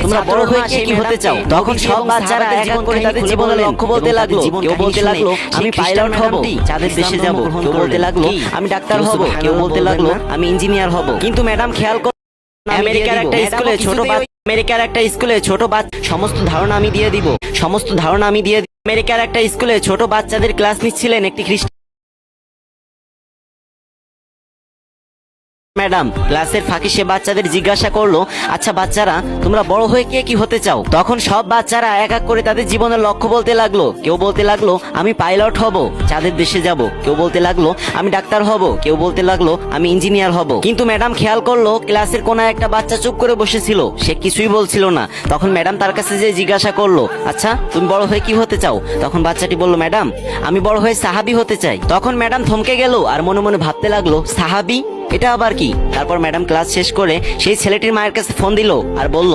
তোমরা বড় হয়ে কি হতে চাও? তখন সব বাচ্চারা এক এক করে তাদের জীবনের লক্ষ্য বলতে লাগলো। কেউ বলতে লাগলো আমি পাইলট হব, চাঁদের দেশে যাব। কেউ বলতে লাগলো আমি ডাক্তার হব। কেউ বলতে লাগলো আমি ইঞ্জিনিয়ার হব। কিন্তু ম্যাডাম খেয়াল করো, আমেরিকার একটা স্কুলে ছোট বাচ্চা সমস্ত ধারণা আমি দিয়ে দিব। আমেরিকার একটা স্কুলে ছোট বাচ্চাদের ক্লাস নিচ্ছিলেন একটি খ্রিস্টান ম্যাডাম। ক্লাসের ফাঁকে সে বাচ্চাদের জিজ্ঞাসা করলো, আচ্ছা বাচ্চারা, তোমরা বড় হয়ে কি হতে চাও? তখন সব বাচ্চারা এক এক করে তাদের জীবনের লক্ষ্য বলতে লাগলো। কেউ বলতে লাগলো আমি পাইলট হব, চাঁদের দেশে যাব। কেউ বলতে লাগলো আমি ডাক্তার হব। কেউ বলতে লাগলো আমি ইঞ্জিনিয়ার হব। কিন্তু ম্যাডাম খেয়াল করলো ক্লাসের কোনো একটা বাচ্চা চুপ করে বসেছিল, সে কিছুই বলছিল না। তখন ম্যাডাম তার কাছে যে জিজ্ঞাসা করলো, আচ্ছা তুমি বড় হয়ে কি হতে চাও? তখন বাচ্চাটি বলল, ম্যাডাম আমি বড় হয়ে সাহাবী হতে চাই। তখন ম্যাডাম থমকে গেল আর মনে মনে ভাবতে লাগলো, সাহাবী, এটা আবার কি? তারপর ম্যাডাম ক্লাস শেষ করে সেই ছেলেটির মায়ের কাছে ফোন দিল আর বলল,